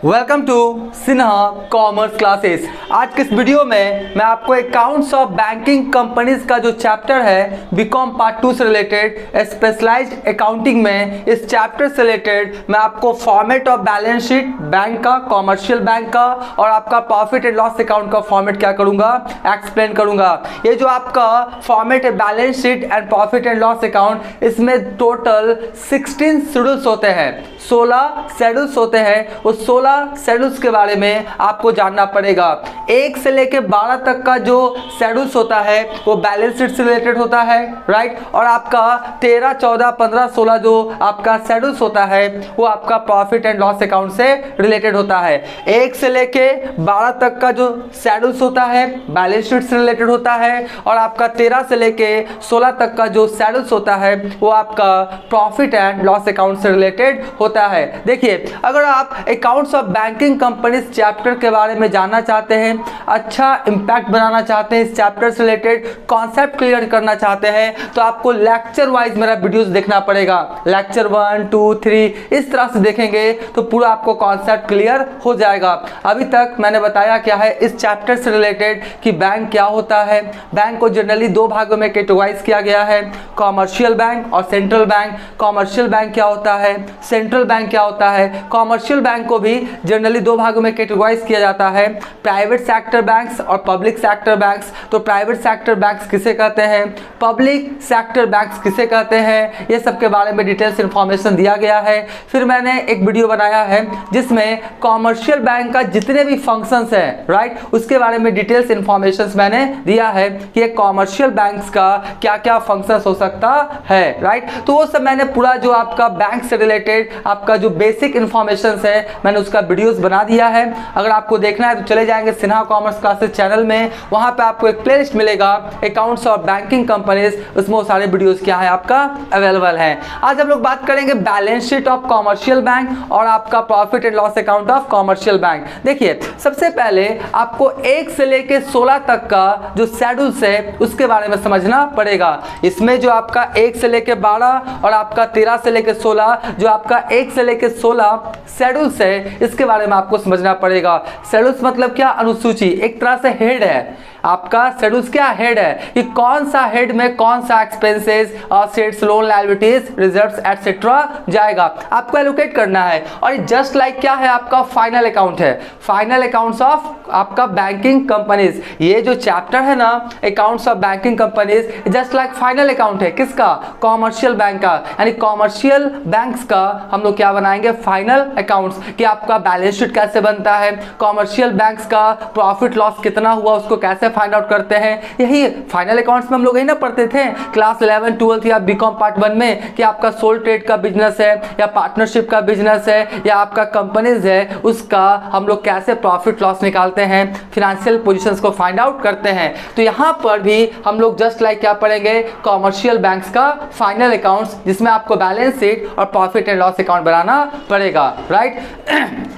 Welcome to Sinha commerce classes. आज के इस वीडियो में मैं आपको अकाउंट्स ऑफ बैंकिंग कंपनीज का जो चैप्टर है बीकॉम पार्ट 2 से रिलेटेड स्पेशलाइज्ड अकाउंटिंग में इस चैप्टर से रिलेटेड मैं आपको format of balance sheet bank का, कॉमर्शियल बैंक का और आपका प्रॉफिट एंड लॉस अकाउंट का फॉर्मेट क्या करूंगा, एक्सप्लेन करूंगा। ये जो आपका फॉर्मेट है balance sheet and profit and loss account, इसमें टोटल 16 शेड्यूल्स होते हैं, 16 शेड्यूल्स होते हैं। उस 16 शेड्यूल्स के बारे में आपको जानना पड़ेगा। 1 से लेके 12 तक का जो शेड्यूल्स होता है वो बैलेंस शीट से रिलेटेड होता है, राइट। और आपका 13, 14, 15, 16 जो आपका शेड्यूल्स होता है वो आपका प्रॉफिट एंड लॉस अकाउंट से रिलेटेड होता है। 1 से लेके 12 तक का जो शेड्यूल्स होता है बैलेंस शीट से रिलेटेड होता है और आपका 13 से लेके 16 तक का जो शेड्यूल्स होता है वो आपका प्रॉफिट एंड लॉस अकाउंट से रिलेटेड होता है। देखिए, अगर आप accounts of banking companies chapter के बारे में जानना चाहते हैं, अच्छा इंपैक्ट बनाना चाहते हैं, इस चैप्टर से रिलेटेड कॉन्सेप्ट क्लियर करना चाहते हैं, तो आपको लेक्चर वाइज मेरा वीडियोस देखना पड़ेगा। लेक्चर 1, 2, 3 इस तरह से देखेंगे तो पूरा आपको कॉन्सेप्ट क्लियर हो जाएगा। अभी तक मैंने बताया क्या है इस चैप्टर से रिलेटेड कि बैंक क्या होता है। बैंक को जनरली 2 भागों में कैटेगराइज किया गया है, कॉमर्शियल बैंक और सेंट्रल बैंक। कॉमर्शियल बैंक क्या होता है, सेंट्रल बैंक क्या होता है। कॉमर्शियल बैंक को भी जनरली 2 भागों में कैटेगराइज किया जाता है, प्राइवेट सेक्टर बैंक्स और पब्लिक सेक्टर बैंक्स। तो प्राइवेट सेक्टर बैंक्स किसे कहते हैं, पब्लिक सेक्टर बैंक्स किसे कहते हैं, ये सब के बारे में डिटेल्स इंफॉर्मेशन दिया गया है। फिर मैंने एक वीडियो बनाया है जिसमें कॉमर्शियल बैंक का जितने भी फंक्शंस हैं, राइट, उसके बारे में डिटेल्स इंफॉर्मेशन मैंने दिया है कि कॉमर्शियल बैंक्स का क्या क्या फंक्शंस हो सकता है, राइट। तो वो सब मैंने पूरा जो आपका बैंक से रिलेटेड आपका जो बेसिक इंफॉर्मेशन है मैंने उसका वीडियोस बना दिया है। अगर आपको देखना है तो चले जाएंगे सिन्हा कॉमर्स क्लासेस चैनल में, वहां पे आपको एक प्लेलिस्ट मिलेगा अकाउंट्स ऑफ बैंकिंग कंपनीज, उसमें वो सारे वीडियोस क्या है आपका अवेलेबल है। आज हम लोग बात करेंगे balance sheet of commercial bank और आपका profit and loss account of commercial bank. देखिए, सबसे पहले आपको 1 से लेके 16 तक का जो शेड्यूल्स है उसके बारे में समझना पड़ेगा। इसमें जो आपका 1 से लेके 12 और आपका 13 से लेके 16 जो आपका 1 से लेके 16 शेड्यूल्स है इसके बारे में आपको समझना पड़ेगा। शेड्यूल्स मतलब क्या, अनुसूची, एक तरह से हेड है आपका। शेड्यूल्स क्या, हेड है कि कौन सा हेड में कौन सा expenses, assets, loan, liabilities, reserves etcetera जाएगा, आपको एलोकेट करना है। और जस्ट लाइक क्या है आपका फाइनल अकाउंट है, फाइनल अकाउंट्स ऑफ आपका बैंकिंग कंपनीज। ये जो चैप्टर है ना accounts of banking companies, just like final account है किसका, कॉमर्शियल बैंक का। यानी कॉमर्शियल बैंक्स का हम लोग क्या बनाएंगे, फाइनल अकाउंट्स, कि आपका बैलेंस शीट कैसे बनता है, कॉमर्शियल बैंक्स का प्रॉफिट लॉस कितना हुआ उसको कैसे फाइंड आउट करते हैं। यही फाइनल अकाउंट्स में हम लोग यही ना पढ़ते थे क्लास 11, 12 या बीकॉम पार्ट 1 में कि आपका सोल ट्रेड का बिजनेस है या पार्टनरशिप का बिजनेस है या आपका कंपनीज है, उसका हम लोग कैसे प्रॉफिट लॉस निकालते हैं, फाइनेंशियल पोजीशंस को फाइंड आउट करते हैं। तो यहाँ पर भी हम लोग जस्ट लाइक क्या पढ़ेंगे, कॉमर्शियल बैंक्स का फाइनल अकाउंट्स, जिसमें आपको बैलेंस शीट और प्रॉफिट एंड लॉस अकाउंट बनाना पड़ेगा, राइट।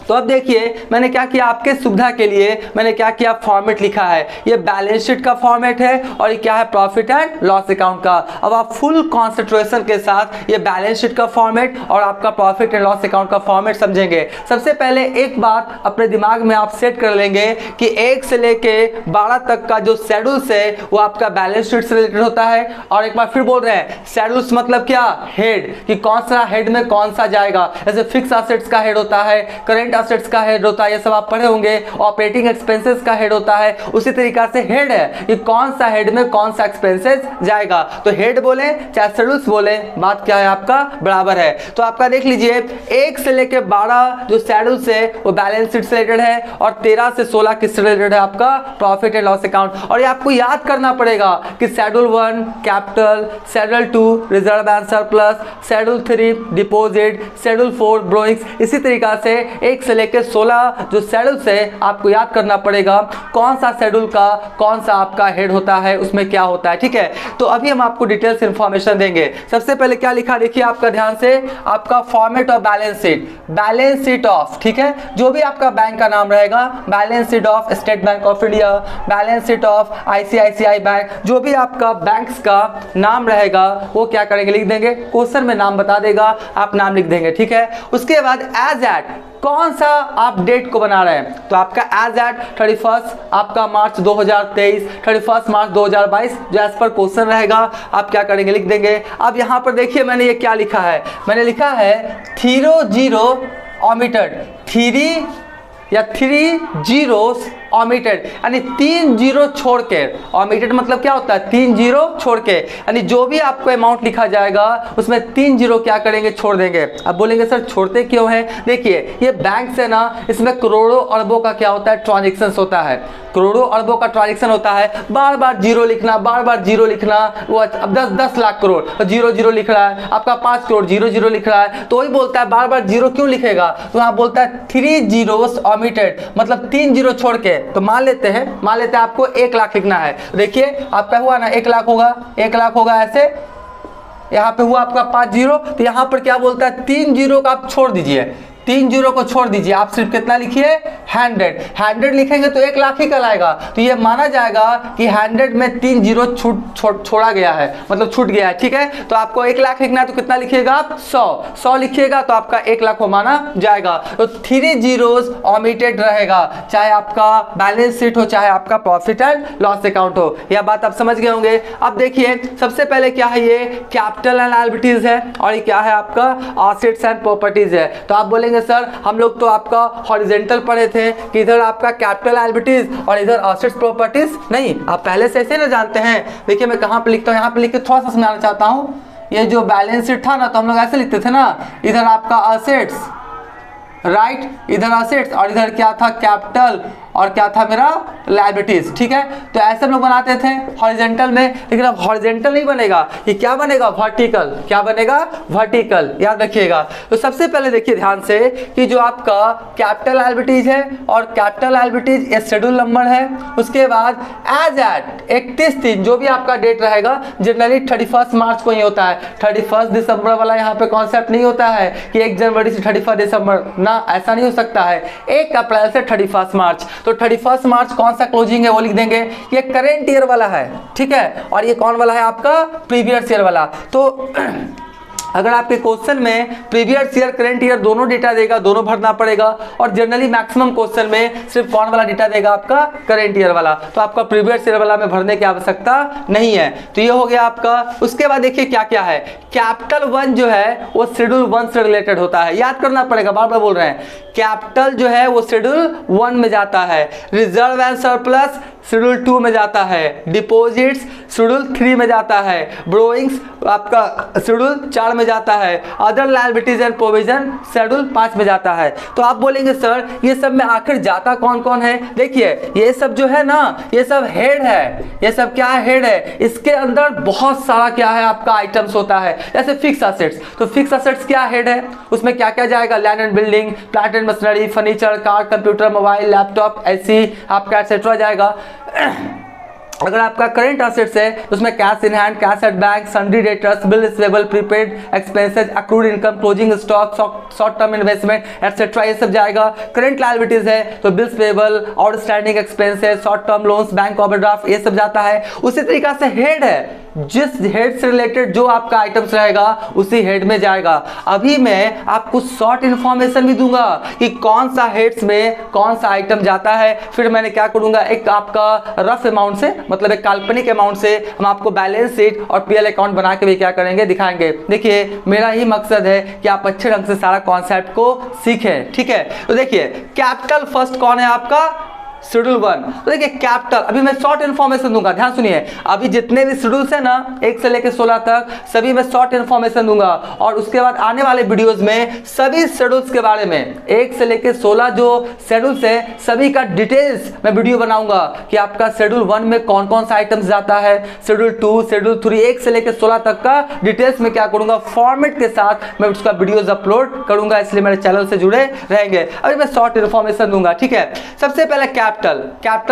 तो अब देखिए मैंने क्या किया, आपके सुविधा के लिए मैंने क्या किया, फॉर्मेट लिखा है। ये बैलेंस शीट का फॉर्मेट है और ये क्या है, प्रॉफिट एंड लॉस अकाउंट का। अब आप फुल कॉन्सेंट्रेशन के साथ ये बैलेंस शीट का फॉर्मेट और आपका प्रॉफिट एंड लॉस अकाउंट का फॉर्मेट समझेंगे। सबसे पहले एक बात अपने दिमाग में आप सेट कर लेंगे कि 1 से लेके 12 तक का जो शेड्यूल्स है वो आपका बैलेंस शीट से रिलेटेड होता है। और एक बार फिर बोल रहे हैं, शेड्यूल्स मतलब क्या, हेड, कि कौन सा हेड में कौन सा जाएगा। जैसे फिक्स एसेट्स का हेड होता है, करेंट एसेट्स का हेड होता है, ये सब आप पढ़े होंगे। ऑपरेटिंग एक्सपेंसेस का हेड होता है, उसी तरीका से हेड है कि कौन सा हेड में कौन सा एक्सपेंसेस जाएगा। तो हेड बोले चाहे शेड्यूल्स बोले, बात क्या है आपका बराबर है। तो आपका देख लीजिए 1 से लेके 12 जो शेड्यूल्स है वो बैलेंस शीट से रिलेटेड है और 13 से 16 किससे रिलेटेड है, आपका प्रॉफिट एंड लॉस अकाउंट। और ये आपको याद करना पड़ेगा कि schedule 1 capital, schedule 2 reserve and surplus, schedule 3 deposit, schedule 4 ब्रोइंग्स, इसी तरीका से 1 से लेके 16 जो शेड्यूल्स है आपको याद करना पड़ेगा कौन सा शेड्यूल का कौन सा आपका हेड होता है, उसमें क्या होता है, ठीक है। तो अभी हम आपको डिटेल्स इंफॉर्मेशन देंगे। सबसे पहले क्या लिखा देखिए आपका ध्यान से, आपका format of balance sheet, balance sheet of, ठीक है, जो भी आपका बैंक का नाम रहेगा, balance sheet of state bank of India, balance sheet of ICICI bank, जो भी आपका बैंक्स का नाम रहेगा वो क्या करेंगे, लिख देंगे। क्वेश्चन में नाम बता देगा, आप नाम लिख देंगे, ठीक है। उसके बाद एज एट कौन सा आप डेट को बना रहे हैं, तो आपका एज एट 31 आपका मार्च 2023, 31 मार्च 2022 जो एज पर क्वेश्चन रहेगा आप क्या करेंगे, लिख देंगे। अब यहाँ पर देखिए मैंने ये क्या लिखा है, मैंने लिखा है 30 omitted, 3 या 3 zeros omitted, यानी 3 जीरो छोड़ के। omitted मतलब क्या होता है, 3 जीरो छोड़ के, यानी जो भी आपको अमाउंट लिखा जाएगा उसमें 3 जीरो क्या करेंगे, छोड़ देंगे। अब बोलेंगे सर छोड़ते क्यों है, देखिए ये बैंक से ना, इसमें करोड़ों अरबों का क्या होता है, ट्रांजेक्शन होता है, करोड़ों अरबों का ट्रांजेक्शन होता है, बार बार जीरो लिखना, बार बार जीरो लिखना। वो अब 10 लाख करोड़ तो जीरो जीरो लिख रहा है, आपका 5 करोड़ जीरो जीरो लिख रहा है, तो वही बोलता है बार बार जीरो क्यों लिखेगा, तो यहाँ बोलता है 3 zeros omitted, मतलब 3 जीरो छोड़ के। तो मान लेते हैं आपको 1 लाख लिखना है, देखिए आपका हुआ ना 1 लाख होगा, 1 लाख होगा ऐसे, यहाँ पे हुआ आपका 5 जीरो, तो यहाँ पर क्या बोलता है 3 जीरो का आप छोड़ दीजिए, 3 जीरो को छोड़ दीजिए, आप सिर्फ कितना लिखिए 100 लिखेंगे तो 1 लाख ही कहलाएगा। तो ये माना जाएगा कि 100 में 3 जीरो छोड़ा गया है, मतलब छूट गया है, ठीक है। तो आपको 1 लाख लिखना है तो कितना लिखिएगा आप 100 लिखिएगा तो आपका 1 लाख को माना जाएगा। तो 3 zeros omitted रहेगा, चाहे आपका बैलेंस शीट हो, चाहे आपका प्रॉफिट एंड लॉस अकाउंट हो। यह बात आप समझ गए होंगे। अब देखिए सबसे पहले क्या है, ये कैपिटल एंड लायबिलिटीज है और ये क्या है आपका एसेट्स एंड प्रॉपर्टीज है। तो आप बोलेंगे सर हम लोग तो आपका हॉरिजॉन्टल पढ़े थे कि इधर आपका कैपिटल लायबिलिटीज और इधर एसेट्स प्रॉपर्टीज, नहीं आप पहले से ऐसे ना जानते हैं। देखिए मैं कहां पे लिखता हूं, यहां पे लिख के थोड़ा सा समझाना चाहता हूं। ये जो बैलेंस शीट था ना, तो हम लोग ऐसे लिखते थे ना, इधर आपका एसेट्स, राइट, इधर एसेट्स और इधर क्या था कैपिटल और क्या था मेरा लायबिलिटीज, ठीक है। तो ऐसे हम लोग बनाते थे हॉरिजॉन्टल में, लेकिन अब हॉरिजॉन्टल नहीं बनेगा, ये क्या बनेगा वर्टिकल, क्या बनेगा वर्टिकल, याद रखिएगा। तो सबसे पहले देखिए ध्यान से कि जो आपका कैपिटल लायबिलिटीज है और कैपिटल लायबिलिटीज ये शेड्यूल नंबर है, उसके बाद एज एट 31/3 जो भी आपका डेट रहेगा, जनरली 31 मार्च को ही होता है, 31 दिसंबर वाला यहाँ पे कॉन्सेप्ट नहीं होता है कि 1 जनवरी से 31 दिसंबर ना, ऐसा नहीं हो सकता है, 1 अप्रैल से 31 मार्च। तो 31 मार्च कौन सा क्लोजिंग है वो लिख देंगे, ये करेंट ईयर वाला है, ठीक है, और ये कौन वाला है आपका प्रीवियस ईयर वाला। तो अगर आपके क्वेश्चन में प्रीवियस ईयर करेंट ईयर दोनों डेटा देगा, दोनों भरना पड़ेगा, और जनरली मैक्सिमम क्वेश्चन में सिर्फ कौन वाला डेटा देगा आपका करेंट ईयर वाला, तो आपका प्रीवियस ईयर वाला में भरने की आवश्यकता नहीं है। तो ये हो गया आपका। उसके बाद देखिए क्या क्या है, कैपिटल 1 जो है वो शेड्यूल 1 से रिलेटेड होता है, याद करना पड़ेगा, बार बार बोल रहे हैं, कैपिटल जो है वो शेड्यूल 1 में जाता है, रिजर्व एंड सरप्लस शेड्यूल 2 में जाता है, डिपॉजिट्स शेड्यूल 3 में जाता है, ब्रोइंग्स आपका शेड्यूल 4 में जाता है, other liabilities and provision schedule 5 में जाता है। तो आप बोलेंगे सर ये सब में आखिर जाता कौन कौन है, देखिए ये सब जो है ना, ये सब हेड है, ये सब क्या है, हेड है। इसके अंदर बहुत सारा क्या है आपका आइटम्स होता है, जैसे फिक्स असेट्स, तो फिक्स असेट्स क्या हेड है, उसमें क्या क्या जाएगा, land and building, plant and machinery, furniture, car, computer, mobile, laptop, AC आपका एक्सेट्रा जाएगा। अगर आपका करंट असेट्स है तो उसमें cash in hand, cash at bank, sundry debtors, bill receivable, prepaid expenses, accrued income, closing stock, short term investment etcetera, ये सब जाएगा। करंट लायबिलिटीज है तो bills payable, outstanding expenses, short term loans, bank overdraft, ये सब जाता है। उसी तरीका से हेड है, जिस हेड से रिलेटेड जो आपका आइटम्स रहेगा उसी हेड में जाएगा। अभी मैं आपको शॉर्ट इंफॉर्मेशन भी दूंगा कि कौन सा हेड्स में कौन सा आइटम जाता है, फिर मैंने क्या करूंगा, एक आपका रफ अमाउंट से, मतलब एक काल्पनिक अमाउंट से हम आपको बैलेंस शीट और पीएल अकाउंट बना के भी क्या करेंगे, दिखाएंगे। देखिए मेरा ही मकसद है कि आप अच्छे ढंग से सारा कॉन्सेप्ट को सीखें, ठीक है। तो देखिए कैपिटल फर्स्ट कौन है आपका, शेड्यूल 1। तो देखिए कैपिटल, अभी मैं शॉर्ट इन्फॉर्मेशन दूंगा, ध्यान सुनिए, अभी जितने भी शेड्यूल्स है ना 1 से लेकर 16 तक सभी मैं शॉर्ट इन्फॉर्मेशन दूंगा, और उसके बाद आने वाले वीडियोस में सभी शेड्यूल्स के बारे में 1 से लेकर 16 जो शेड्यूल्स है सभी का डिटेल्स मैं वीडियो बनाऊंगा कि आपका शेड्यूल 1 में कौन कौन सा आइटम्स जाता है, शेड्यूल 2, शेड्यूल 3, 1 से लेकर 16 तक का डिटेल्स में क्या करूंगा, फॉर्मेट के साथ मैं उसका वीडियोज अपलोड करूंगा, इसलिए मेरे चैनल से जुड़े रहेंगे। अभी मैं शॉर्ट इन्फॉर्मेशन दूंगा, ठीक है। सबसे पहले कैपिटल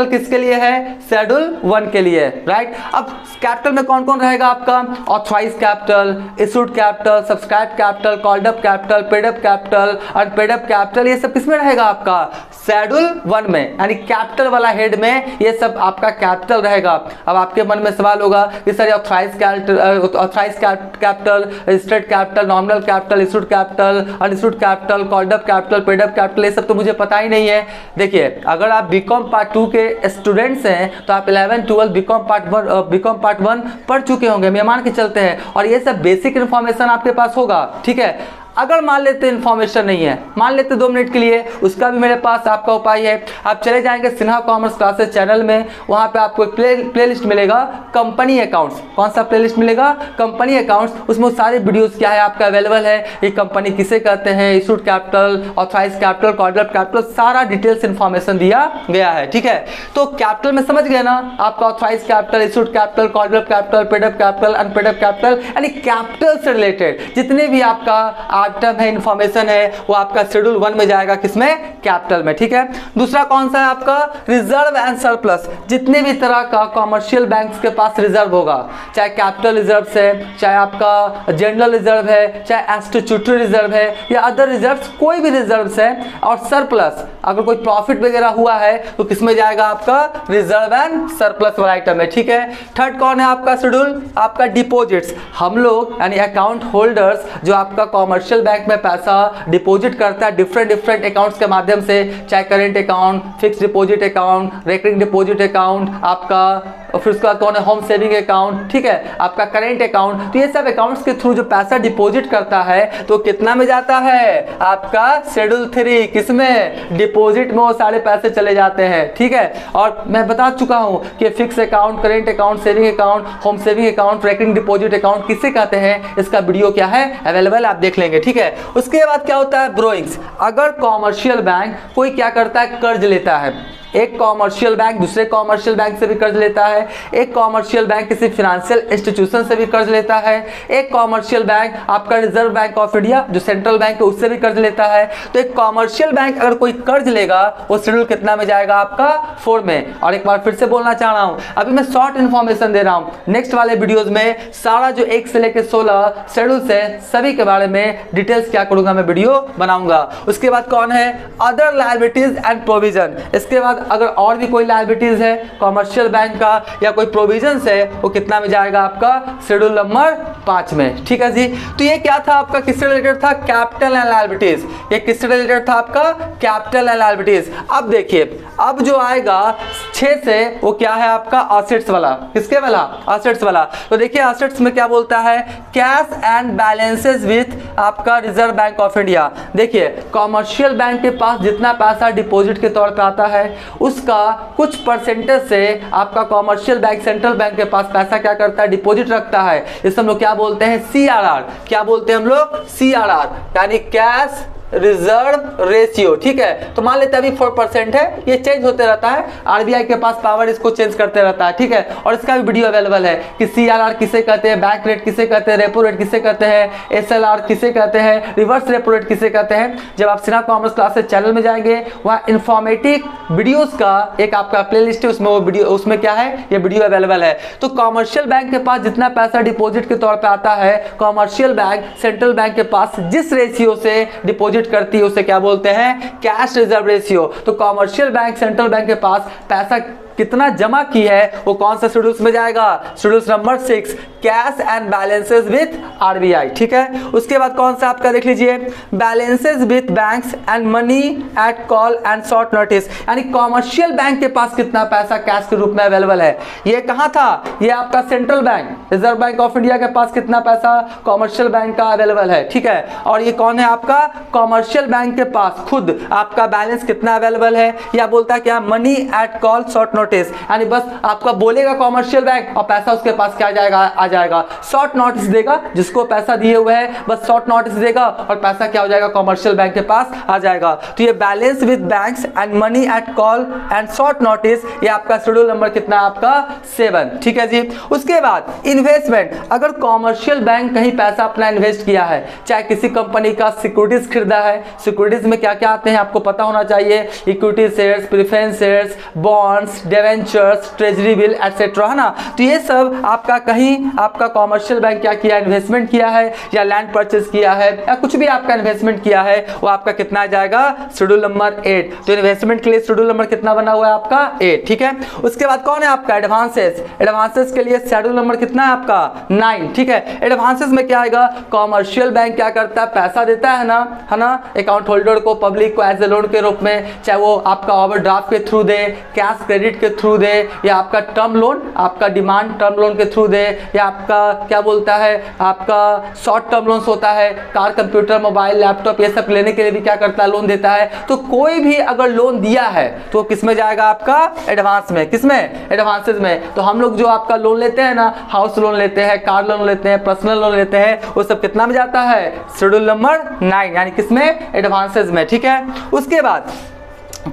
किसके लिए है, शेड्यूल 1 के लिए, राइट। अब कैपिटल में कौन कौन रहेगा आपका, authorise capital, issued capital, subscribe capital, called up capital, paid up capital, unpaid up capital, ये सब किसमें रहेगा आपका, शेड्यूल 1 में यानी कैपिटल वाला हेड में ये सब आपका कैपिटल रहेगा। अब आपके मन में सवाल होगा कि sir authorise capital, registered capital, nominal capital, issued capital, unissued capital, called up capital, paid up capital, ये सब तो मुझे पता ही नहीं है। देखिए अगर आप बीकॉम पार्ट 2 के स्टूडेंट्स हैं तो आप 11 12 बीकॉम पार्ट 1 पढ़ चुके होंगे, मैं मान के चलते हैं, और ये सब बेसिक इन्फॉर्मेशन आपके पास होगा। ठीक है, अगर मान लेते इन्फॉर्मेशन नहीं है, मान लेते 2 मिनट के लिए, उसका भी मेरे पास आपका उपाय है। आप चले जाएंगे सिन्हा कॉमर्स क्लासेस चैनल में, वहाँ पे आपको एक प्लेलिस्ट मिलेगा कंपनी अकाउंट्स। कौन सा प्लेलिस्ट मिलेगा? Company accounts. उसमें सारे वीडियोस क्या है आपका अवेलेबल है, ये कंपनी किसे कहते हैं, issued capital, authorise capital, called up capital, सारा डिटेल्स इन्फॉर्मेशन दिया गया है। ठीक है, तो कैपिटल में समझ गए ना आपका, authorise capital, issued capital, called up capital, paid up capital, unpaid up capital, यानी कैपिटल से रिलेटेड जितने भी आपका आइटम है, इंफॉर्मेशन है, वो आपका शेड्यूल 1 में जाएगा, किसमें? कैपिटल में। ठीक है, दूसरा कौन सा है आपका? Reserve and surplus. जितने भी तरह का कॉमर्शियल बैंक्स के पास रिजर्व होगा, चाहे कैपिटल रिजर्व है, चाहे आपका जनरल रिजर्व है, चाहे स्टैट्यूटरी रिजर्व है, या अदर रिजर्व, कोई भी रिजर्व है, और सरप्लस अगर कोई प्रॉफिट वगैरह हुआ है तो किसमें जाएगा? आपका रिजर्व एंड सरप्लस वाला आइटम है। ठीक है, थर्ड कौन है आपका शेड्यूल? आपका डिपॉजिट्स। हम लोग यानी अकाउंट होल्डर्स जो आपका कॉमर्शियल बैंक में पैसा डिपॉजिट करता है डिफरेंट अकाउंट्स के माध्यम से, चाहे current account, fix deposit account, recurring deposit account आपका, और फिर उसका कौन है? Home saving account. ठीक है, आपका करेंट अकाउंट। तो ये सब अकाउंट्स के थ्रू जो पैसा डिपॉजिट करता है तो कितना में जाता है? आपका शेड्यूल 3। किसमें? डिपॉजिट में वो सारे पैसे चले जाते हैं। ठीक है, और मैं बता चुका हूं कि fix account, current account, saving account, home saving account, recurring deposit account किसे कहते हैं, इसका वीडियो क्या है अवेलेबल, आप देख लेंगे। ठीक है, उसके बाद क्या होता है? ब्रोइंग्स। अगर कॉमर्शियल बैंक कोई क्या करता है? कर्ज लेता है। एक कॉमर्शियल बैंक दूसरे कॉमर्शियल बैंक से भी कर्ज लेता है, एक कॉमर्शियल बैंक किसी फाइनेंशियल इंस्टीट्यूशन से भी कर्ज लेता है, एक कॉमर्शियल बैंक आपका रिजर्व बैंक ऑफ इंडिया जो सेंट्रल बैंक है उससे भी कर्ज लेता है। तो एक कॉमर्शियल बैंक अगर कोई कर्ज लेगा वो शेड्यूल कितना में जाएगा? आपका 4 में। और एक बार फिर से बोलना चाह रहा हूं, अभी मैं शॉर्ट इन्फॉर्मेशन दे रहा हूं, नेक्स्ट वाले वीडियोज में सारा जो 1 से लेकर 16 शेड्यूल से सभी के बारे में डिटेल्स क्या करूंगा, मैं वीडियो बनाऊंगा। उसके बाद कौन है? Other liabilities and provision. इसके बाद अगर और भी कोई लायबिलिटीज है कॉमर्शियल बैंक का या कोई प्रोविजन है, वो कितना में जाएगा? आपका शेड्यूल नंबर 5 में। ठीक है जी, तो ये क्या था आपका? किससे रिलेटेड था? Capital and liabilities. ये किससे रिलेटेड था? आपका कैपिटल एंड लायबिलिटीज। अब देखिए, अब जो आएगा 6 से वो क्या है? आपका असेट्स वाला। किसके वाला? असेट्स वाला। तो देखिए असेट्स में क्या बोलता है? कैश एंड बैलेंसेस विथ आपका रिजर्व बैंक ऑफ इंडिया। देखिए कॉमर्शियल बैंक के पास जितना पैसा डिपॉजिट के तौर पे आता है उसका कुछ परसेंटेज से आपका कॉमर्शियल बैंक सेंट्रल बैंक के पास पैसा क्या करता है? डिपॉजिट रखता है। इसे हम लोग क्या बोलते हैं? सीआरआर। क्या बोलते हैं हम लोग? सीआरआर, यानी कैश रिजर्व रेशियो। ठीक है, तो मान लेते हैं अभी 4% है, ये चेंज होते रहता है, आरबीआई के पास पावर इसको चेंज करते रहता है। ठीक है, और इसका भी वीडियो अवेलेबल है कि सीआरआर किसे कहते हैं, बैंक रेट किसे कहते हैं, रेपो रेट किसे कहते हैं, एसएलआर किसे कहते हैं, रिवर्स रेपो रेट किसे कहते हैं। जब आप सिन्हा कॉमर्स क्लासेस चैनल में जाएंगे वहाँ इन्फॉर्मेटिव वीडियोस का एक आपका प्लेलिस्ट है, उसमें वो वीडियो, उसमें क्या है? ये वीडियो अवेलेबल है। तो कॉमर्शियल बैंक के पास जितना पैसा डिपॉजिट के तौर पर आता है, कॉमर्शियल बैंक सेंट्रल बैंक के पास जिस रेशियो से डिपॉजिट करती है उसे क्या बोलते हैं? Cash reserve ratio. तो कॉमर्शियल बैंक सेंट्रल बैंक के पास पैसा कितना जमा की है वो कौन सा शेड्यूल्स में जाएगा? Schedules number 6, cash and balances with RBI. ठीक है, उसके बाद कौन सा आपका देख लीजिए? Balances with banks and money at call and short notice. यानी कॉमर्शियल बैंक के पास कितना पैसा कैश के रूप में अवेलेबल है। ये कहां था? ये आपका central bank reserve bank of India के पास कितना पैसा कॉमर्शियल बैंक का अवेलेबल है। ठीक है, और ये कौन है? आपका कॉमर्शियल बैंक के पास खुद आपका बैलेंस कितना अवेलेबल है, या बोलता है क्या? Money at call short notice. यानी बस आपका बोलेगा कॉमर्शियल बैंक और पैसा उसके पास क्या जाएगा? आ जाएगा। शॉर्ट नोटिस देगा, जिसको पैसा दिए हुए है बस शॉर्ट नोटिस देगा और पैसा क्या हो जाएगा? कॉमर्शियल बैंक के पास आ जाएगा। तो ये balance with banks and money at call and short notice, ये आपका शेड्यूल नंबर कितना? आपका 7। ठीक है जी, उसके बाद इन्वेस्टमेंट। अगर कॉमर्शियल बैंक कहीं पैसा अपना इन्वेस्ट किया है, चाहे किसी कंपनी का सिक्योरिटीज खरीदा है, सिक्योरिटीज में क्या क्या आते हैं आपको पता होना चाहिए? Equity shares, preference shares, bonds, debentures, treasury bill etcetera, है ना। तो ये सब आपका कहीं आपका कॉमर्शियल बैंक क्या किया, इन्वेस्टमेंट किया है या लैंड परचेज किया है या कुछ भी आपका इन्वेस्टमेंट किया है, वो आपका कितना आ जाएगा, शेड्यूल नंबर 8। तो इन्वेस्टमेंट के लिए शेड्यूल नंबर कितना बना हुआ है आपका 8, ठीक है। उसके बाद कौन है आपका एडवांसेस, एडवांसेस के लिए शेड्यूल नंबर कितना है आपका 9, ठीक है। एडवांसेस में क्या आएगा, कॉमर्शियल बैंक क्या करता है, पैसा देता है ना अकाउंट होल्डर को, पब्लिक को एज ए लोन के रूप में, चाहे वो आपका ओवरड्राफ्ट के थ्रू दे, कैश क्रेडिट के थ्रू दे, या आपका टर्म लोन, आपका डिमांड टर्म लोन के थ्रू दे, या आपका क्या बोलता है आपका शॉर्ट टर्म लोन होता है, कार, कंप्यूटर, मोबाइल, लैपटॉप, ये सब लेने के लिए भी क्या करता है, लोन देता है। तो कोई भी अगर लोन दिया है तो किस में जाएगा आपका, एडवांस में। किस में, एडवांसेस में। तो हम लोग जो आपका लोन लेते हैं ना, हाउस लोन लेते हैं, कार लोन लेते हैं, पर्सनल लोन लेते हैं, वो सब कितना में जाता है, शेड्यूल नंबर 9, यानी किसमें, एडवांसेस में, ठीक है। उसके बाद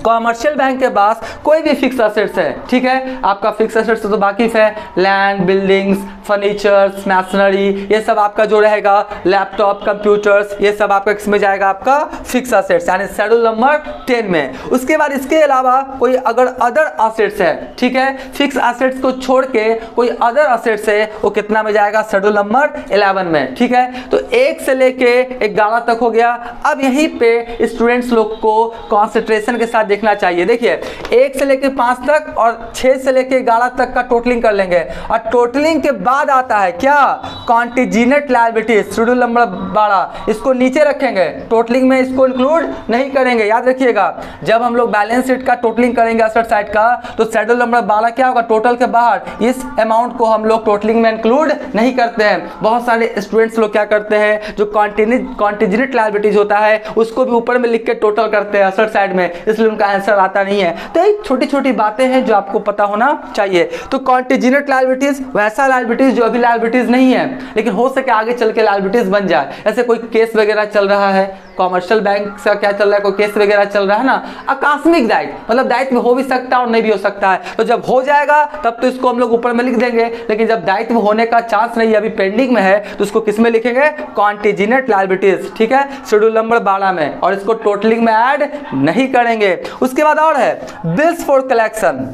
कॉमर्शियल बैंक के पास कोई भी फिक्स असेट्स है, ठीक है। आपका फिक्स असेट्स तो वाकिफ है, लैंड, बिल्डिंग्स, फर्नीचर्स, मैशनरी, ये सब आपका जो रहेगा, लैपटॉप, कंप्यूटर्स, ये सब आपका किसमें जाएगा, आपका फिक्स असेट्स, यानी शेड्यूल नंबर 10 में। उसके बाद इसके अलावा कोई अगर अदर असेट्स है, ठीक है, फिक्स असेट्स को छोड़ के कोई अदर असेट्स है, वो कितना में जाएगा, शेड्यूल नंबर 11 में, ठीक है। तो 1 से लेके 11 तक हो गया। अब यहीं पे स्टूडेंट्स लोग को कॉन्सेंट्रेशन के साथ देखना चाहिए। देखिए 1 से लेके 5 तक और 6 से लेके 11 तक का टोटलिंग कर लेंगे, और टोटलिंग के बाद आता है क्या, कॉन्टिजेंट लायबिलिटीज, शेड्यूल नंबर 12। इसको नीचे रखेंगे, टोटलिंग में इसको इंक्लूड नहीं करेंगे। याद रखिएगा, जब हम लोग बैलेंस शीट का टोटलिंग करेंगे असेट साइड का, तो शेड्यूल नंबर 12 क्या होगा, टोटल के बाहर इस अमाउंट को हम लोग टोटलिंग में इंक्लूड नहीं करते हैं। बहुत सारे स्टूडेंट्स लोग क्या करते हैं, जो कॉन्टिजेंट लायबिलिटीज होता है उसको भी ऊपर में लिख के टोटल करते हैं असेट साइड में, इसलिए उनका आंसर आता नहीं है। तो ये छोटी छोटी बातें हैं जो आपको पता होना चाहिए। तो कॉन्टिजेंट लायबिलिटीज वैसा लायबिलिटीज जो अभी लायबिलिटीज नहीं है, लेकिन हो सके आगे चल के लायबिलिटीज बन जाए। ऐसे कोई केस वगैरह चल रहा है, कॉमर्शियल बैंक से क्या चल रहा है, कोई केस वगैरह चल रहा है ना, आकस्मिक दायित्व, मतलब दायित्व हो भी सकता है और नहीं भी हो सकता है। तो जब हो जाएगा तब तो इसको हम लोग ऊपर में लिख देंगे, लेकिन जब दायित्व होने का चांस नहीं है, अभी पेंडिंग में है, तो इसको किस में लिखेंगे, कॉन्टिजेंट लायबिलिटीज, ठीक है, शेड्यूल नंबर 12 में, और इसको टोटलिंग में ऐड नहीं करेंगे। उसके बाद और है बिल्स फॉर कलेक्शन।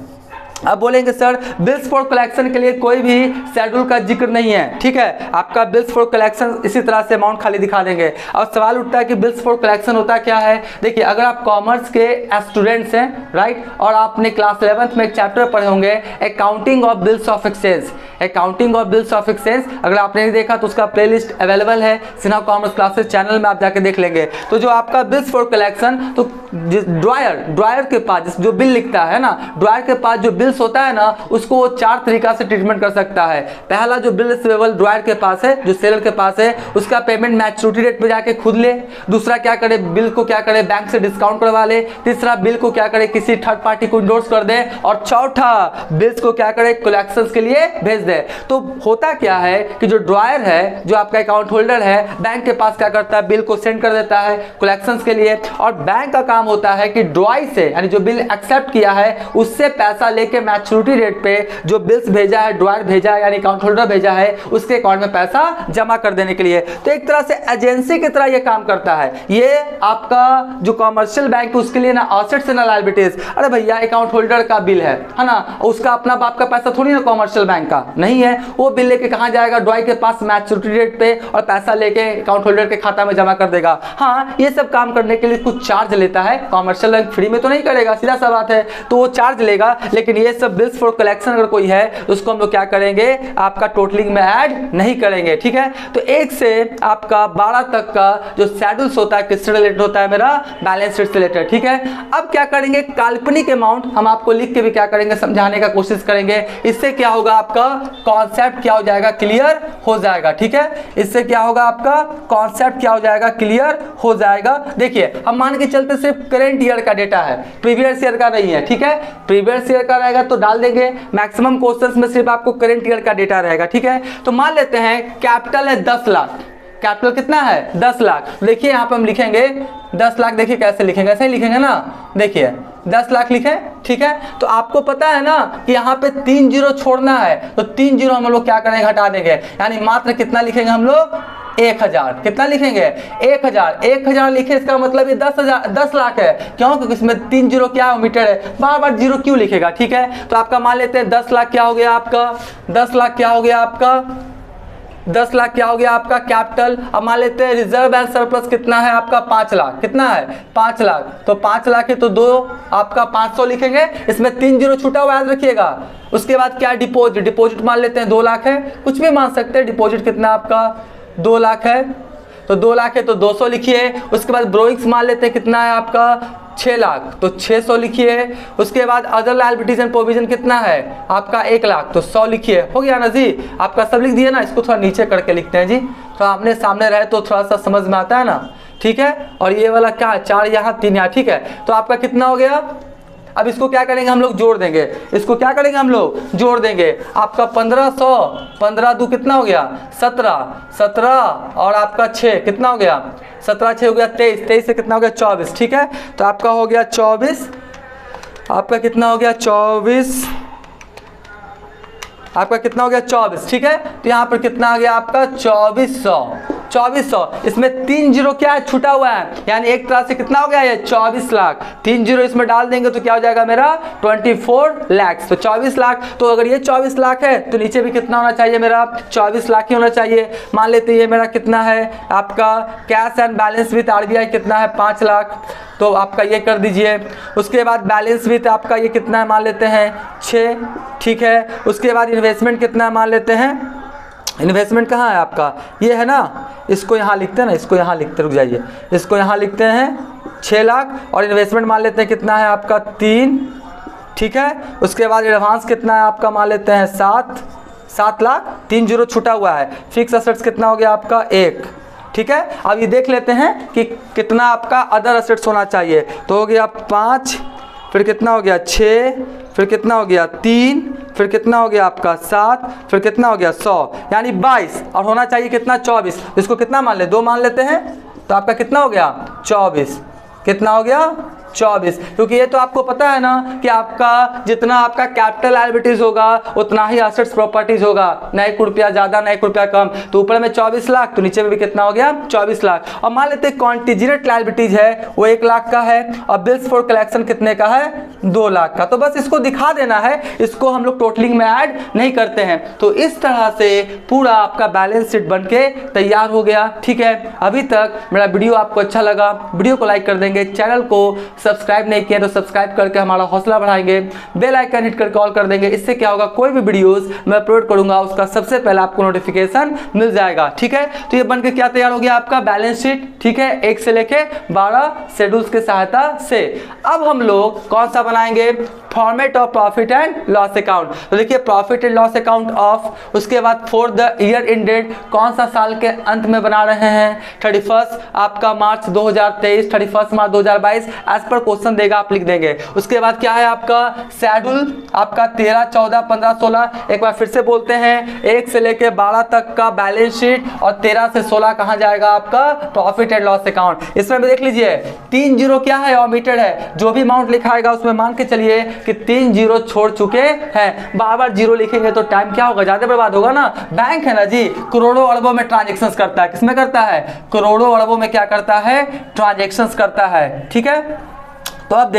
अब बोलेंगे सर बिल्स फॉर कलेक्शन के लिए कोई भी शेड्यूल का जिक्र नहीं है, ठीक है। आपका बिल्स फॉर कलेक्शन इसी तरह से अमाउंट खाली दिखा देंगे। और सवाल उठता है कि बिल्स फॉर कलेक्शन होता क्या है। देखिए अगर आप कॉमर्स के स्टूडेंट्स हैं, राइट, और आपने क्लास 11th में एक चैप्टर पढ़े होंगे accounting of bills of exchange, accounting of bills of exchange, अगर आपने नहीं देखा तो उसका प्लेलिस्ट अवेलेबल है सिन्हा कॉमर्स क्लासेस चैनल में, आप जाके देख लेंगे। तो जो आपका बिल्स फॉर कलेक्शन, तो ड्रायर के पास जो बिल लिखता है ना, ड्रायर के पास जो बिल्स होता है ना, उसको वो 4 तरीका से ट्रीटमेंट कर सकता है। पहला जो बिल रिसीवेबल ड्रायर के पास है, जो सेलर के पास है, उसका पेमेंट मैच्योरिटी डेट पे जाके खुद ले। दूसरा क्या करे, बिल को क्या करे, बैंक से डिस्काउंट करवा ले। तीसरा बिल को क्या करे, किसी थर्ड पार्टी को इंडोर्स कर दे। और चौथा बिल्स को क्या करे, कलेक्शंस के लिए भेज दे। तो होता क्या है कि जो ड्रायर है, जो आपका अकाउंट होल्डर है, बैंक के पास क्या करता है, बिल को सेंड कर देता है कलेक्शंस के लिए। और बैंक का काम होता है कि ड्राई से, यानी जो बिल एक्सेप्ट किया है उससे पैसा लेके मैच्योरिटी डेट पे जो बिल्स भेजा है, ड्रायर भेजा है, यानी अकाउंट होल्डर भेजा है, उसके अकाउंट में पैसा जमा कर देने के लिए। तो एक तरह से एजेंसी की तरह ये काम करता है। ये आपका जो कॉमर्शियल बैंक है उसके लिए ना असेट्स ना लायबिलिटीज। अरे भैया अकाउंट होल्डर का बिल है ना, उसका अपना बाप का पैसा थोड़ी ना कॉमर्शियल बैंक का नहीं है। वो बिल लेके कहां जाएगा, ड्रायर के पास मैच्योरिटी डेट पे, और पैसा लेके अकाउंट होल्डर के खाता में जमा कर देगा। हाँ, ये सब काम करने के लिए कुछ चार्ज लेता है, कॉमर्शियल बैंक फ्री में तो नहीं करेगा, सीधा सा बात है, तो वो चार्ज लेगा। लेकिन ये सब बिल्स फॉर कलेक्शन अगर कोई है तो उसको हम लोग क्या करेंगे, आपका टोटलिंग में ऐड नहीं करेंगे, ठीक है। तो 1 से आपका 12 तक का जो शेड्यूल्स होता है किससे रिलेटेड होता है, मेरा बैलेंस शीट से रिलेटेड, ठीक है। अब क्या करेंगे, काल्पनिक अमाउंट हम आपको लिख के भी क्या करेंगे, समझाने का कोशिश करेंगे। इससे क्या होगा, आपका कॉन्सेप्ट क्या हो जाएगा, क्लियर हो जाएगा, ठीक है। इससे क्या होगा, आपका कॉन्सेप्ट क्या हो जाएगा, क्लियर हो जाएगा। देखिए हम मान के चलते सिर्फ करेंट ईयर का डेटा है, प्रीवियस ईयर का नहीं है, ठीक है। प्रीवियस ईयर का रहेगा तो डाल देंगे, मैक्सिमम क्वेश्चंस में सिर्फ आपको करंट ईयर का डेटा रहेगा, ठीक है। तो मान लेते हैं कैपिटल है 10 लाख, कैपिटल कितना है 10 लाख। देखिए यहाँ पे हम लिखेंगे 10 लाख, देखिए कैसे लिखेंगे, ऐसे ही लिखेंगे ना, देखिए 10 लाख लिखे, ठीक है। तो आपको पता है ना कि यहाँ पे 3 जीरो छोड़ना है, तो 3 जीरो हम लोग क्या करेंगे, हटा देंगे, यानी मात्र कितना लिखेंगे हम लोग, 1000। कितना लिखेंगे? 1000। 1000 लिखे, इसका मतलब ये 10 लाख है। क्यों? क्योंकि इसमें 3 जीरो क्या ओमिटेड है, बार बार जीरो क्यों लिखेगा? ठीक है, तो आपका मान लेते हैं 10 लाख क्या हो गया आपका, 10 लाख क्या हो गया आपका, 10 लाख क्या हो गया आपका कैपिटल। अब मान लेते हैं रिजर्व एंड सरप्लस कितना है आपका, 5 लाख। कितना है? 5 लाख। तो 5 लाख है तो 2 आपका 500 लिखेंगे, इसमें 3 जीरो छूटा हुआ याद रखिएगा। उसके बाद क्या? डिपॉजिट। डिपॉजिट मान लेते हैं 2 लाख है, कुछ भी मान सकते हैं। डिपॉजिट कितना आपका 2 लाख है, तो 2 लाख है तो 200 लिखिए। उसके बाद ब्रोइंग्स मान लेते हैं कितना है आपका 6 लाख, तो 600 लिखिए। उसके बाद अदर लायबिलिटीज एंड प्रोविजन कितना है आपका 1 लाख, तो 100 लिखिए। हो गया ना जी? आपका सब लिख दिया ना? इसको थोड़ा नीचे करके लिखते हैं जी, तो आपने सामने रहे तो थोड़ा सा समझ में आता है ना। ठीक है, और ये वाला क्या है, 4 यहाँ 3 यहाँ। ठीक है, तो आपका कितना हो गया? अब इसको क्या करेंगे हम लोग, जोड़ देंगे। इसको क्या करेंगे हम लोग, जोड़ देंगे। आपका 1500, 15 दू कितना हो गया 17, 17 और आपका 6 कितना हो गया 17, 6 हो गया 23, 23 से कितना हो गया 24। ठीक है, तो आपका हो गया 24, आपका कितना हो गया 24, आपका कितना हो गया 24। ठीक है, तो यहाँ पर कितना आ गया आपका 2400, 2400। इसमें 3 जीरो क्या है, छूटा हुआ है, यानी एक तरह से कितना हो गया ये 24 लाख। 3 जीरो इसमें डाल देंगे तो क्या हो जाएगा मेरा 24 लाख। तो 24 लाख, तो अगर ये 24 लाख है तो नीचे भी कितना होना चाहिए मेरा 24 लाख ही होना चाहिए। मान लेते हैं ये मेरा कितना है आपका cash and balance with RBI कितना है 5 लाख, तो आपका ये कर दीजिए। उसके बाद बैलेंस विथ आपका ये कितना है मान लेते हैं 6। ठीक है, उसके बाद इन्वेस्टमेंट कितना है मान लेते हैं, इन्वेस्टमेंट कहाँ है आपका, ये है ना, इसको यहाँ लिखते हैं ना, इसको यहाँ लिखते, रुक जाइए, इसको यहाँ लिखते हैं 6 लाख, और इन्वेस्टमेंट मान लेते हैं कितना है आपका 3। ठीक है, उसके बाद एडवांस कितना है आपका मान लेते हैं 7 लाख, 3 जीरो छूटा हुआ है। फिक्स एसेट्स कितना हो गया आपका 1। ठीक है, अब ये देख लेते हैं कि कितना आपका अदर एसेट्स होना चाहिए, तो हो गया 5, फिर कितना हो गया 6, फिर कितना हो गया 3, फिर कितना हो गया आपका 7, फिर कितना हो गया 100, यानी 22, और होना चाहिए कितना 24। इसको कितना मान ले, 2 मान लेते हैं, तो आपका कितना हो गया 24। कितना हो गया 24, क्योंकि ये तो आपको पता है ना कि आपका जितना आपका कैपिटल लायबिलिटीज होगा उतना ही एसेट्स प्रॉपर्टीज होगा, ना 1 रुपया ज़्यादा ना 1 रुपया कम। तो ऊपर में 24 लाख, तो नीचे में भी कितना हो गया 24 लाख। और मान लेते हैं कॉन्टिजेंट लायबिलिटीज है वो 1 लाख का है, और बिल्स फॉर कलेक्शन कितने का है 2 लाख का। तो बस इसको दिखा देना है, इसको हम लोग टोटलिंग में ऐड नहीं करते हैं। तो इस तरह से पूरा आपका बैलेंस शीट बन के तैयार हो गया। ठीक है, अभी तक मेरा वीडियो आपको अच्छा लगा, वीडियो को लाइक कर देंगे, चैनल को सब्सक्राइब नहीं किया तो सब्सक्राइब करके हमारा हौसला बढ़ाएंगे, बेल आइकन हिट करके ऑल कर देंगे। इससे क्या होगा, कोई भी वीडियोस मैं अपलोड करूंगा उसका सबसे पहले आपको नोटिफिकेशन मिल जाएगा। ठीक है, तो ये बनके क्या तैयार हो गया आपका बैलेंस शीट। ठीक है, 1 से लेके 12 शेड्यूल्स की सहायता से। अब हम लोग कौन सा बनाएंगे, format of profit and loss account. तो देखिए profit and loss account of, उसके बाद फॉर द ईयर इंडेड, कौन सा साल के अंत में बना रहे हैं, 31 आपका मार्च 2023, 31 मार्च 2022 एज पर क्वेश्चन देगा, आप लिख देंगे। उसके बाद क्या है आपका शेड्यूल, आपका 13, 14, 15, 16, एक बार फिर से बोलते हैं 1 से लेके 12 तक का बैलेंस शीट, और 13 से 16 कहाँ जाएगा आपका प्रॉफिट एंड लॉस अकाउंट। इसमें भी देख लीजिए 3 जीरो क्या है ओमिटेड है, जो भी अमाउंट लिखाएगा उसमें मान के चलिए कि 3 जीरो छोड़ चुके हैं। बार बार जीरो लिखेंगे तो टाइम क्या होगा, ज्यादा बर्बाद होगा ना। बैंक है ना जी, करोड़ों अरबों में ट्रांजेक्शंस करता है, किसमें करता है, करोड़ों अरबों में क्या करता है, ट्रांजेक्शंस करता है। ठीक है, तो अब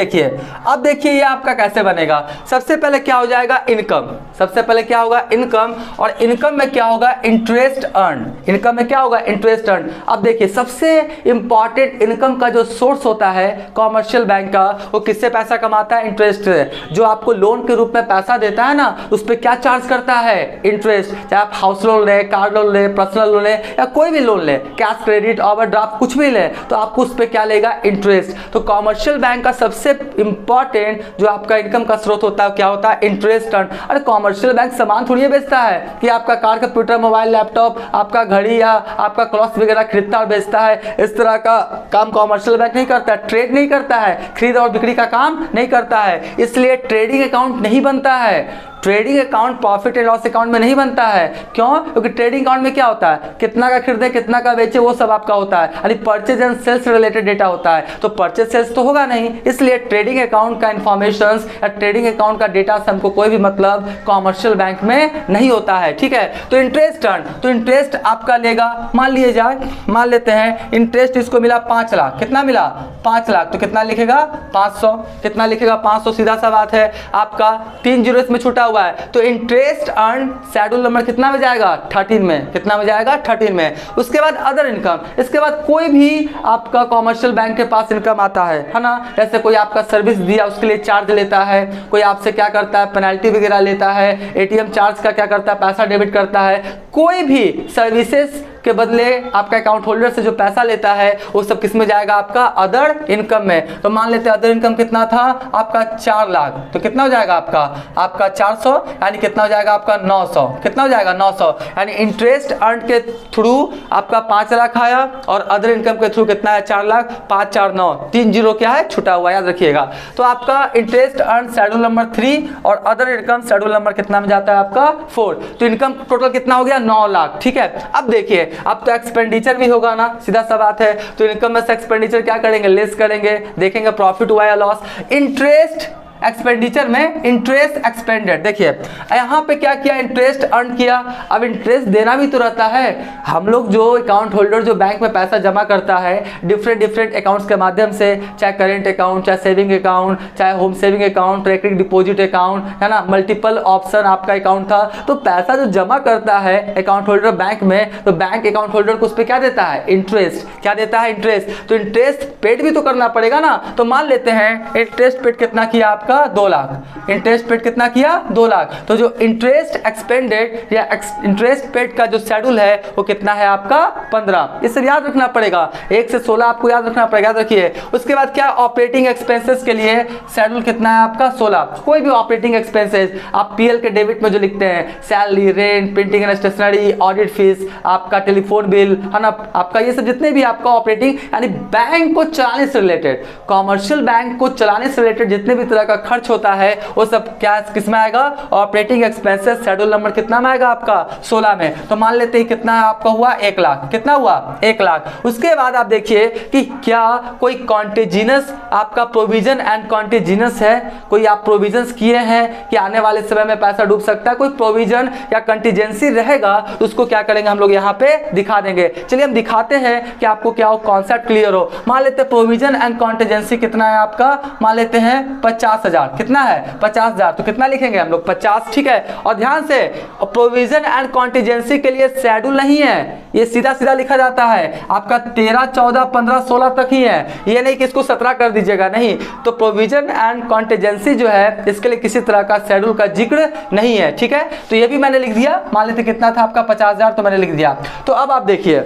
देखिए ये आपका कैसे बनेगा। सबसे पहले क्या हो जाएगा इनकम, सबसे पहले क्या होगा इनकम, और इनकम में क्या होगा इंटरेस्ट अर्न, इनकम में क्या होगा इंटरेस्ट अर्न। अब देखिए सबसे इंपॉर्टेंट इनकम का जो सोर्स होता है कॉमर्शियल बैंक का, वो किससे पैसा कमाता है, इंटरेस्ट से। जो आपको लोन के रूप में पैसा देता है ना, उस पर क्या चार्ज करता है, इंटरेस्ट। चाहे आप हाउस लोन ले, कार लोन ले, पर्सनल लोन ले, या कोई भी लोन ले, कैश क्रेडिट ओवरड्राफ्ट कुछ भी ले, तो आपको उस पर क्या लेगा इंटरेस्ट। तो कॉमर्शियल बैंक का सबसे इंपॉर्टेंट जो आपका इनकम का स्रोत होता है क्या होता है, इंटरेस्ट अर्न। अरे कॉमर्शियल बैंक सामान थोड़ी बेचता है कि आपका कार, कंप्यूटर, मोबाइल, लैपटॉप, आपका घड़ी या आपका क्लॉथ वगैरह खरीदता और बेचता है। इस तरह का काम कॉमर्शियल बैंक नहीं करता, ट्रेड नहीं करता है, खरीद और बिक्री का काम नहीं करता है, इसलिए ट्रेडिंग अकाउंट नहीं बनता है। Trading account profit and loss account में नहीं बनता है। क्यों? क्योंकि ट्रेडिंग अकाउंट में क्या होता है, कितना का खरीदे कितना का बेचे वो सब आपका होता है, यानी purchase and sales related data होता है। तो परचेज सेल्स तो होगा नहीं, इसलिए ट्रेडिंग अकाउंट का इन्फॉर्मेशन या ट्रेडिंग अकाउंट का डेटा से हमको कोई भी मतलब कॉमर्शियल बैंक में नहीं होता है। ठीक है, तो इंटरेस्ट अर्न, तो इंटरेस्ट आपका लेगा, मान लेते हैं इंटरेस्ट इसको मिला 5 लाख, कितना मिला 5 लाख, तो कितना लिखेगा 500, कितना लिखेगा 500, सीधा सा बात है आपका 3 जीरो इसमें छूटा हुआ है। तो इंटरेस्ट अर्न शेड्यूल नंबर कितना में जाएगा 13 में, कितना में जाएगा 13 में। उसके बाद अदर इनकम, इसके बाद कोई भी आपका कॉमर्शियल बैंक के पास इनकम आता है ना, जैसे कोई आपका सर्विस दिया उसके लिए चार्ज लेता है, कोई आपसे क्या करता है पेनल्टी वगैरह लेता है, एटीएम चार्ज का क्या करता है पैसा डेबिट करता है, कोई भी सर्विसेज के बदले आपका अकाउंट होल्डर से जो पैसा लेता है वो सब किस में जाएगा आपका अदर इनकम में। तो मान लेते हैं अदर इनकम कितना था आपका 4 लाख, तो कितना हो जाएगा आपका 400, यानी कितना हो जाएगा आपका 900, कितना हो जाएगा 900, यानी इंटरेस्ट अर्न के थ्रू आपका 5 लाख आया और अदर इनकम के थ्रू कितना है 4 लाख, 5 4 9, 3 जीरो क्या है छुटा हुआ, याद रखिएगा। तो आपका इंटरेस्ट अर्न शेड्यूल नंबर 3 और अदर इनकम शेड्यूल नंबर कितना में जाता है आपका 4, तो इनकम टोटल कितना हो गया 9 लाख। ठीक है, अब देखिए अब तो एक्सपेंडिचर भी होगा ना, सीधा सा बात है, तो इनकम में से एक्सपेंडिचर क्या करेंगे लेस करेंगे, देखेंगे प्रॉफिट हुआ या लॉस। इंटरेस्ट एक्सपेंडिचर में इंटरेस्ट एक्सपेंडेड, देखिए यहाँ पे क्या किया इंटरेस्ट अर्न किया, अब इंटरेस्ट देना भी तो रहता है। हम लोग जो अकाउंट होल्डर जो बैंक में पैसा जमा करता है डिफरेंट अकाउंट्स के माध्यम से, चाहे करेंट अकाउंट, चाहे सेविंग अकाउंट, चाहे home saving account, recurring deposit account, है ना, मल्टीपल ऑप्शन आपका अकाउंट था, तो पैसा जो जमा करता है अकाउंट होल्डर बैंक में, तो बैंक अकाउंट होल्डर को उस पर क्या देता है इंटरेस्ट, क्या देता है इंटरेस्ट। तो इंटरेस्ट पेड भी तो करना पड़ेगा ना, तो मान लेते हैं इंटरेस्ट पेड कितना किया आपका 2 लाख, इंटरेस्ट पेड कितना किया 2 लाख, तो जो इंटरेस्ट एक्सपेंडेड या इंटरेस्ट पेड का जो शेड्यूल है वो कितना है आपका 15। इसे याद रखना पड़ेगा, 1 से 16 आपको याद रखना पड़ेगा, याद रखिए। उसके बाद क्या ऑपरेटिंग एक्सपेंसेस के लिए शेड्यूल कितना है आपका 16। कोई भी ऑपरेटिंग एक्सपेंसेस आप पीएल के डेबिट में जो लिखते हैं salary, rent, printing and stationery, audit fees, आपका टेलीफोन बिल, है ना, आपका ये सब जितने भी आपका ऑपरेटिंग यानी बैंक को चलाने से रिलेटेड, कॉमर्शियल बैंक को चलाने से रिलेटेड जितने भी तरह का खर्च होता है वो सब क्या किस में आएगा ऑपरेटिंग एक्सपेंसेस शेड्यूल नंबर कितना में आएगा आपका 16 में। तो मान लेते हैं कितना आपका हुआ 1 लाख, कितना हुआ 1 लाख। उसके बाद आप देखिए कि क्या कोई कॉन्टिजेंस आपका प्रोविजन एंड कॉन्टिजेंस है, कोई आप प्रोविजंस किए हैं कि आने वाले समय में पैसा डूब सकता है, कोई प्रोविजन या कंटीजेंसी रहेगा तो उसको क्या करेंगे हम लोग यहाँ पे दिखा देंगे। चलिए हम दिखाते हैं कि आपको क्या हो कॉन्सेप्ट क्लियर हो। मान लेते हैं प्रोविजन एंड कॉन्टिजेंसी कितना है आपका, मान लेते हैं 50,000, कितना है 50,000, तो कितना लिखेंगे हम लोग 50। ठीक है, और ध्यान से प्रोविजन एंड कॉन्टिजेंसी के लिए शेड्यूल नहीं है, ये सीधा सीधा लिखा जाता है आपका 13, 14, 15, 16 तक ही है, ये नहीं कि इसको 17 कर दीजिएगा, नहीं। तो प्रोविजन एंड कॉन्टिजेंसी जो है इसके लिए किसी तरह का शेड्यूल का जिक्र नहीं है। ठीक है, तो ये भी मैंने लिख दिया, मान लेते कितना था आपका 50,000, तो मैंने लिख दिया। तो अब आप देखिए,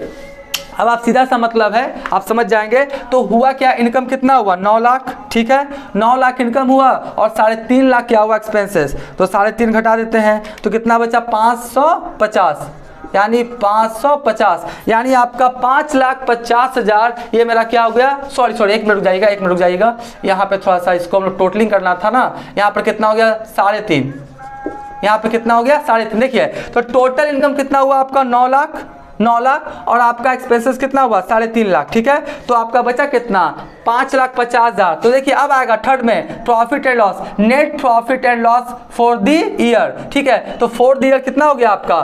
अब आप सीधा सा मतलब है आप समझ जाएंगे। तो हुआ क्या, इनकम कितना हुआ 9 लाख, ठीक है 9 लाख इनकम हुआ और 3.5 लाख क्या हुआ एक्सपेंसेस, तो 3.5 घटा देते हैं तो कितना बचा 550, यानी 550, यानी आपका 5,50,000 ये मेरा क्या हो गया, सॉरी 1 मिनट रुक जाइएगा, यहाँ पे थोड़ा सा इसको हम लोग टोटलिंग करना था ना, यहाँ पर कितना हो गया 3.5, यहाँ पे कितना हो गया 3.5। देखिए तो टोटल इनकम कितना हुआ आपका 9 लाख और आपका एक्सपेंसेस कितना हुआ 3.5 लाख। ठीक है, तो आपका बचा कितना 5,50,000। तो देखिए अब आएगा थर्ड में profit and loss, net profit and loss for the year. ठीक है, तो फॉर द ईयर कितना हो गया आपका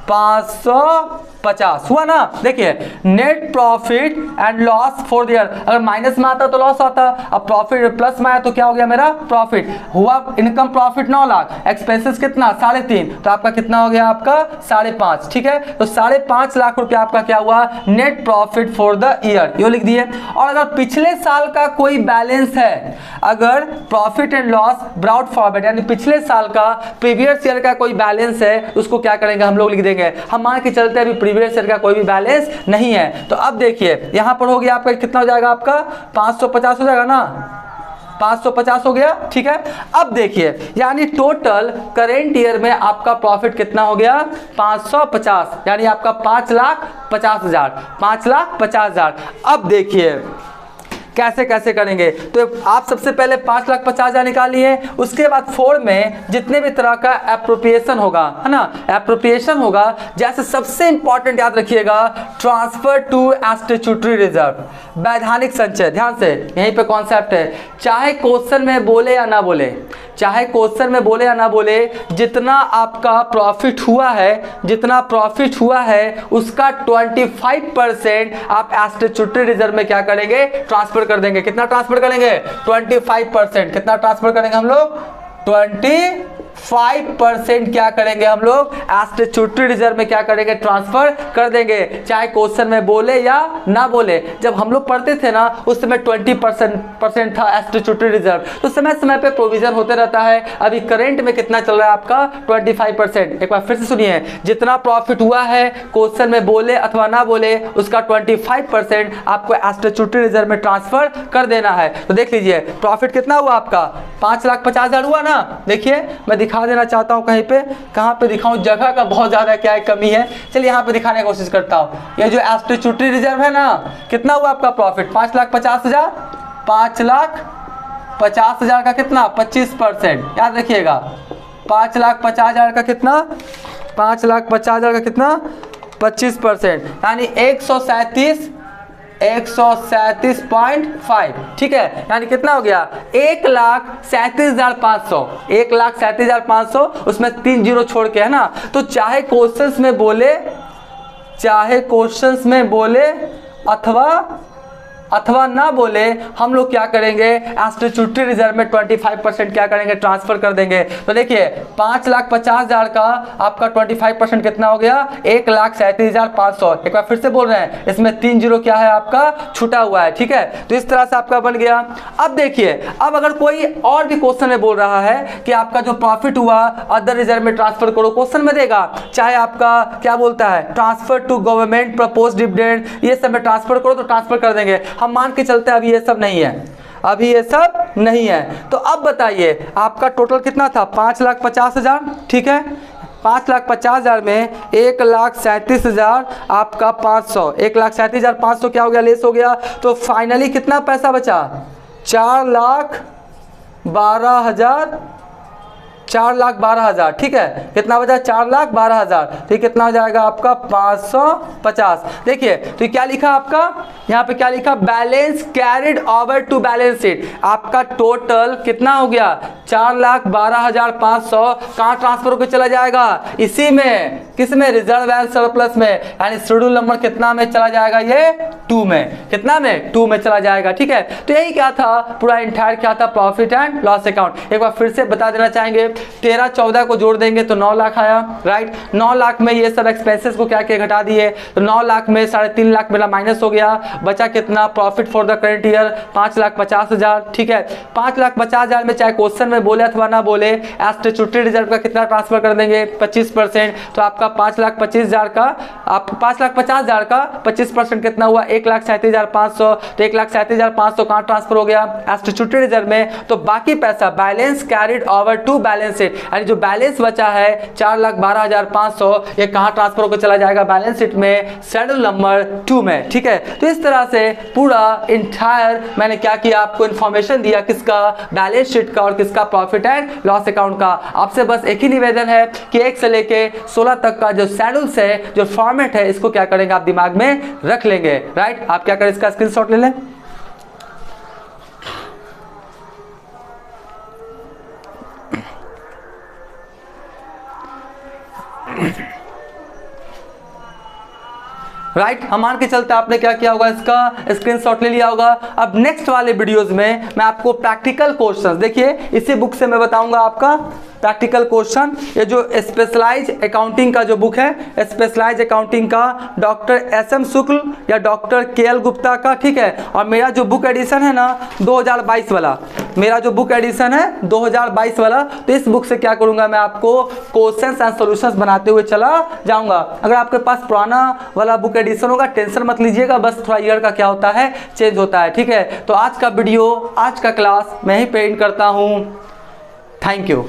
550 हुआ ना। देखिए net profit and loss for the year, अगर माइनस में आता तो लॉस आता, अब प्रॉफिट प्लस में आया तो क्या हो गया मेरा प्रॉफिट हुआ। इनकम प्रॉफिट 9 लाख, एक्सपेंसेस कितना 3.5, तो आपका कितना हो गया आपका 5.5। ठीक है, तो 5.5 लाख रुपया आपका क्या हुआ net profit for the year, ये लिख दिए। और अगर पिछले साल का कोई बैलेंस है, अगर profit and loss brought forward यानी पिछले साल का प्रीवियस ईयर का कोई बैलेंस है, उसको क्या करेंगे हम लोग लिख देंगे। हम मान के चलते अभी प्रीवियस ईयर का कोई भी बैलेंस नहीं है। तो अब देखिए यहां पर हो गया आपका कितना हो जाएगा आपका 550 हो जाएगा ना, 550 हो गया। ठीक है, अब देखिए यानी टोटल करेंट ईयर में आपका प्रॉफिट कितना हो गया 550, यानी आपका 5,50,000, 5,50,000। अब देखिए कैसे कैसे करेंगे। तो आप सबसे पहले 5,50,000 निकालिए, उसके बाद 4 में जितने भी तरह का एप्रोप्रिएशन होगा, है ना, एप्रोप्रिएशन होगा, जैसे सबसे इंपॉर्टेंट याद रखिएगा ट्रांसफर टू स्टैट्यूटरी रिजर्व, वैधानिक संचय। ध्यान से यहीं पे कॉन्सेप्ट है, चाहे क्वेश्चन में बोले या ना बोले, चाहे क्वेश्चन में बोले या ना बोले, जितना आपका प्रॉफिट हुआ है, जितना प्रॉफिट हुआ है उसका 25% आप स्टैट्यूटरी रिजर्व में क्या करेंगे, ट्रांसफर कर देंगे। कितना ट्रांसफर करेंगे, 25%। कितना ट्रांसफर करेंगे हम लोग, 25% क्या करेंगे हम लोग, स्टैट्यूटरी रिजर्व में क्या करेंगे, ट्रांसफर कर देंगे, चाहे क्वेश्चन में बोले या ना बोले। जब हम लोग पढ़ते थे ना उस समय 20% था स्टैट्यूटरी रिजर्व, तो समय समय पे प्रोविजन होते रहता है। अभी करंट में कितना चल रहा है आपका, 25%। एक बार फिर से सुनिए, जितना प्रॉफिट हुआ है क्वेश्चन में बोले अथवा ना बोले उसका 25% आपको स्टैट्यूटरी रिजर्व में ट्रांसफर कर देना है। तो देख लीजिए प्रॉफिट कितना हुआ आपका, 5,50,000 हुआ ना। देखिए मैं दिखा देना चाहता हूँ, कहीं पे कहाँ पे दिखाऊं, जगह का बहुत ज़्यादा क्या है कमी है। चलिए यहाँ पे दिखाने की कोशिश करता हूँ। ये जो स्टैट्यूटरी रिजर्व है ना, कितना हुआ आपका प्रॉफिट, 5,50,000, 5,50,000 का कितना, 25%। याद रखिएगा 5,50,000 का कितना, 5,50,000 का कितना, 25%, यानी 137.5। ठीक है, यानी कितना हो गया, 1,37,500, 1,37,500, उसमें 3 जीरो छोड़ के, है ना। तो चाहे क्वेश्चंस में बोले अथवा ना बोले, हम लोग क्या करेंगे, स्टैट्यूटरी रिजर्व में 25% क्या करेंगे, ट्रांसफर कर देंगे। तो देखिए 5,50,000 का आपका 25% कितना हो गया, 1,37,500। एक बार फिर से बोल रहे हैं, इसमें 3 जीरो क्या है आपका, छूटा हुआ है। ठीक है, तो इस तरह से आपका बन गया। अब देखिए, अब अगर कोई और भी क्वेश्चन में बोल रहा है कि आपका जो प्रॉफिट हुआ अदर रिजर्व में ट्रांसफर करो, क्वेश्चन में देगा, चाहे आपका क्या बोलता है, transfer to government propose dividend, ये सब में ट्रांसफर करो तो ट्रांसफर कर देंगे। हम मान के चलते हैं अभी ये सब नहीं है, अभी ये सब नहीं है। तो अब बताइए आपका टोटल कितना था, 5,50,000। ठीक है, 5,50,000 में 1,37,000 आपका 500, 1,37,500 क्या हो गया, लेस हो गया। तो फाइनली कितना पैसा बचा, 4,12,000, 4,12,000। ठीक है, कितना बचा, 4,12,000। तो कितना हो जाएगा आपका, 550। देखिए तो क्या लिखा आपका, यहाँ पे क्या लिखा, balance carried over to balance sheet. आपका टोटल कितना हो गया, 4,12,500। कहाँ ट्रांसफर होकर चला जाएगा, इसी में, किस में, रिजर्व एंड सरप्लस में, यानी शेड्यूल नंबर कितना में चला जाएगा, ये 2 में। कितना में, 2 में चला जाएगा। ठीक है, तो यही क्या था, पूरा इंटायर क्या था, प्रॉफिट एंड लॉस अकाउंट। एक बार फिर से बता देना चाहेंगे, 13-14 को जोड़ देंगे तो 9 लाख आया, राइट। 9 लाख में ये सब एक्सपेंसेस को क्या क्या घटा दिए, तो 9 लाख में 3.5 लाख मेरा माइनस हो गया, बचा कितना, profit for the current year 5,50,000। ठीक है, 5,50,000 में चाहे क्वेश्चन में बोले अथवा ना बोले, स्टैट्यूटरी रिजर्व का कितना ट्रांसफर कर देंगे, 25%। तो आपका 5,25,000 का, आप 5,50,000 का 25% कितना हुआ, 1,37,500। तो 1,37,500 कहाँ ट्रांसफर हो गया, स्टैट्यूटरी रिजर्व में। तो बाकी पैसा balance carried over to balance sheet, यानी जो बैलेंस बचा है 4,12,500, ये कहाँ ट्रांसफर होकर चला जाएगा, बैलेंस शीट में, शेड्यूल नंबर 2 में। ठीक है, तो इस तरह से पूरा इंटायर मैंने क्या किया, आपको इन्फॉर्मेशन दिया, किसका, बैलेंस शीट का और किसका, प्रॉफिट एंड लॉस अकाउंट का। आपसे बस एक ही निवेदन है कि 1 से लेके 16 तक का जो शेड्यूल्स है, जो फॉर्मेट है, इसको क्या करेंगे, आप दिमाग में रख लेंगे, राइट। आप क्या करें, इसका स्क्रीनशॉट ले लें। राइट, हम मान के चलते आपने क्या किया होगा, इसका स्क्रीनशॉट ले लिया होगा। अब नेक्स्ट वाले वीडियोस में मैं आपको प्रैक्टिकल क्वेश्चंस, देखिए इसी बुक से मैं बताऊंगा आपका प्रैक्टिकल क्वेश्चन। ये जो स्पेशलाइज अकाउंटिंग का जो बुक है, स्पेशलाइज अकाउंटिंग का डॉक्टर SM शुक्ल या डॉक्टर KL गुप्ता का। ठीक है, और मेरा जो बुक एडिशन है ना 2022 वाला, मेरा जो बुक एडिशन है 2022 वाला, तो इस बुक से क्या करूंगा, मैं आपको क्वेश्चंस एंड सॉल्यूशंस बनाते हुए चला जाऊंगा। अगर आपके पास पुराना वाला बुक एडिशन होगा, टेंशन मत लीजिएगा, बस थोड़ा ईयर का क्या होता है, चेंज होता है। ठीक है, तो आज का वीडियो, आज का क्लास मैं ही पे एंड करता हूँ। Thank you.